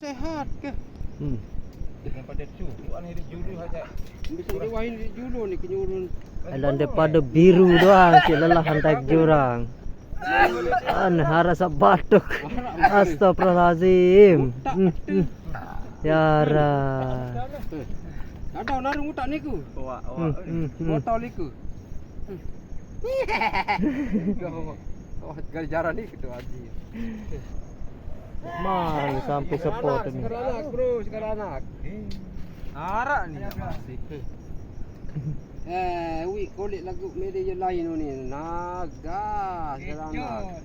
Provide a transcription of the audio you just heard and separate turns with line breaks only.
Sehat ke?
Daripada cuan hidup julu saja.
Bisa diwahin dulu ni kenyurun.
Dan daripada biru doang si lelah hantar jurang. Hara sa batuk. Astagfirullahalazim. Ya Rab.
Ada narung utak niku. Botol niku. Oh, gara-gara ni gitu haji.
Mari sampai sepot ni.
Sekarang anak bro, sekarang anak.
Arak ni masih.
Wih kulit lagu media lain ni. Naga sekarang anak.